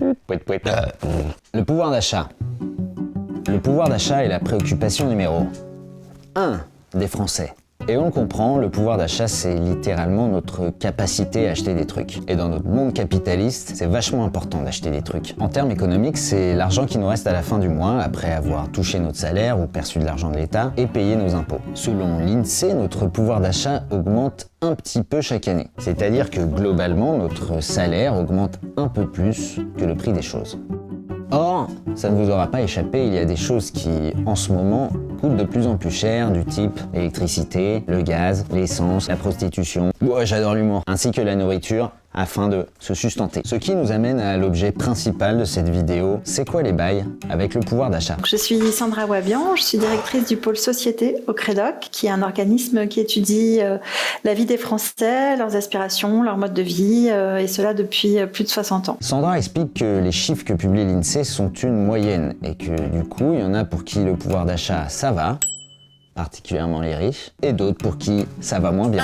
Le pouvoir d'achat. Le pouvoir d'achat est la préoccupation numéro 1 des Français. Et on le comprend, le pouvoir d'achat, c'est littéralement notre capacité à acheter des trucs. Et dans notre monde capitaliste, c'est vachement important d'acheter des trucs. En termes économiques, c'est l'argent qui nous reste à la fin du mois, après avoir touché notre salaire ou perçu de l'argent de l'État, et payé nos impôts. Selon l'INSEE, notre pouvoir d'achat augmente un petit peu chaque année. C'est-à-dire que globalement, notre salaire augmente un peu plus que le prix des choses. Or, ça ne vous aura pas échappé, il y a des choses qui, en ce moment, coûtent de plus en plus cher, du type l'électricité, le gaz, l'essence, la prostitution, j'adore l'humour, ainsi que la nourriture, afin de se sustenter. Ce qui nous amène à l'objet principal de cette vidéo, c'est quoi les bails avec le pouvoir d'achat? Je suis Sandra Wabian, je suis directrice du pôle Société au Crédoc, qui est un organisme qui étudie la vie des Français, leurs aspirations, leur mode de vie, et cela depuis plus de 60 ans. Sandra explique que les chiffres que publie l'INSEE sont une moyenne, et que du coup, il y en a pour qui le pouvoir d'achat, ça va, particulièrement les riches, et d'autres pour qui ça va moins bien.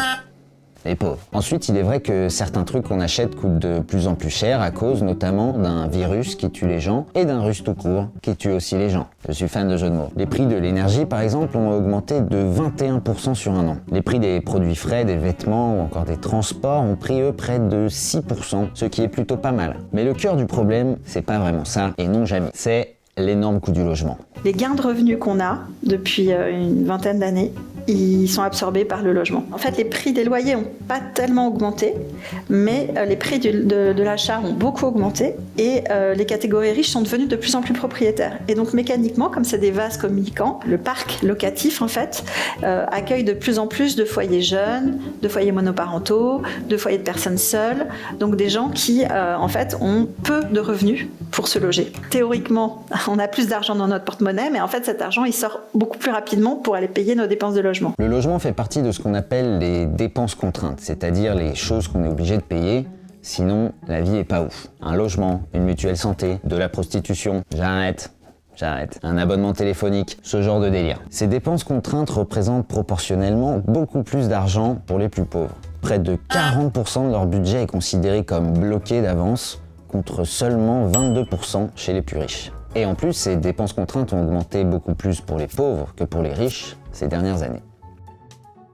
Les pauvres. Ensuite, il est vrai que certains trucs qu'on achète coûtent de plus en plus cher à cause notamment d'un virus qui tue les gens et d'un russe tout court qui tue aussi les gens. Je suis fan de jeux de mots. Les prix de l'énergie, par exemple, ont augmenté de 21% sur un an. Les prix des produits frais, des vêtements ou encore des transports ont pris eux près de 6%, ce qui est plutôt pas mal. Mais le cœur du problème, c'est pas vraiment ça, et non jamais. C'est l'énorme coût du logement. Les gains de revenus qu'on a depuis une vingtaine d'années, ils sont absorbés par le logement. En fait, les prix des loyers n'ont pas tellement augmenté, mais les prix de l'achat ont beaucoup augmenté et les catégories riches sont devenues de plus en plus propriétaires. Et donc mécaniquement, comme c'est des vases communicants, le parc locatif en fait accueille de plus en plus de foyers jeunes, de foyers monoparentaux, de foyers de personnes seules, donc des gens qui en fait ont peu de revenus pour se loger. Théoriquement, on a plus d'argent dans notre porte-monnaie, mais en fait cet argent il sort beaucoup plus rapidement pour aller payer nos dépenses de logement. Le logement fait partie de ce qu'on appelle les dépenses contraintes, c'est-à-dire les choses qu'on est obligé de payer, sinon la vie est pas ouf. Un logement, une mutuelle santé, de la prostitution, j'arrête. Un abonnement téléphonique, ce genre de délire. Ces dépenses contraintes représentent proportionnellement beaucoup plus d'argent pour les plus pauvres. Près de 40% de leur budget est considéré comme bloqué d'avance, contre seulement 22% chez les plus riches. Et en plus, ces dépenses contraintes ont augmenté beaucoup plus pour les pauvres que pour les riches ces dernières années.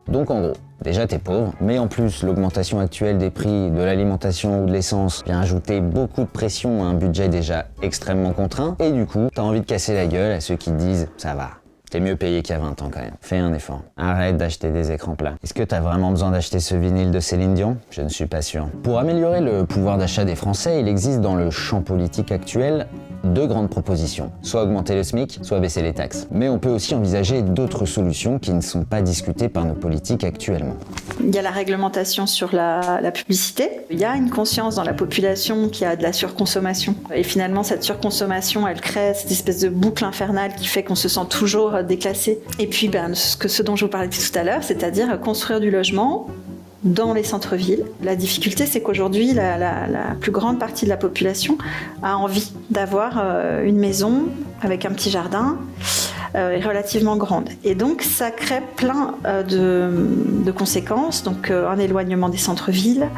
Donc en gros, déjà t'es pauvre, mais en plus l'augmentation actuelle des prix de l'alimentation ou de l'essence vient ajouter beaucoup de pression à un budget déjà extrêmement contraint, et du coup, t'as envie de casser la gueule à ceux qui te disent « ça va ». T'es mieux payé qu'à 20 ans quand même. Fais un effort. Arrête d'acheter des écrans plats. Est-ce que t'as vraiment besoin d'acheter ce vinyle de Céline Dion? Je ne suis pas sûr. Pour améliorer le pouvoir d'achat des Français, il existe dans le champ politique actuel deux grandes propositions. Soit augmenter le SMIC, soit baisser les taxes. Mais on peut aussi envisager d'autres solutions qui ne sont pas discutées par nos politiques actuellement. Il y a la réglementation sur la publicité. Il y a une conscience dans la population qu'il y a de la surconsommation. Et finalement, cette surconsommation, elle crée cette espèce de boucle infernale qui fait qu'on se sent toujours déclassé. Et puis, ce dont je vous parlais tout à l'heure, c'est-à-dire construire du logement dans les centres-villes. La difficulté, c'est qu'aujourd'hui, la plus grande partie de la population a envie d'avoir une maison avec un petit jardin relativement grande. Et donc, ça crée plein de conséquences. Donc, un éloignement des centres-villes,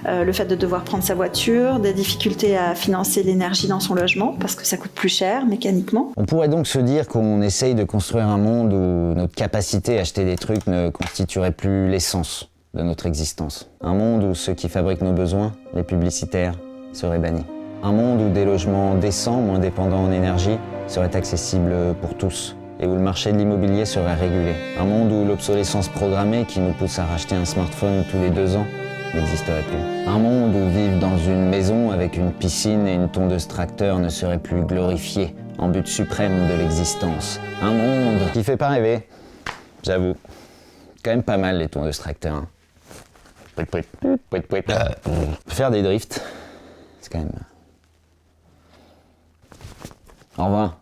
le fait de devoir prendre sa voiture, des difficultés à financer l'énergie dans son logement, parce que ça coûte plus cher mécaniquement. On pourrait donc se dire qu'on essaye de construire un monde où notre capacité à acheter des trucs ne constituerait plus l'essence de notre existence. Un monde où ceux qui fabriquent nos besoins, les publicitaires, seraient bannis. Un monde où des logements décents, moins dépendants en énergie, seraient accessibles pour tous et où le marché de l'immobilier serait régulé. Un monde où l'obsolescence programmée qui nous pousse à racheter un smartphone tous les 2 ans n'existerait plus. Un monde où vivre dans une maison avec une piscine et une tondeuse tracteur ne serait plus glorifié en but suprême de l'existence. Un monde qui fait pas rêver, j'avoue. Quand même pas mal les tondeuses tracteurs. Hein. Faire des drifts, c'est quand même... Au revoir.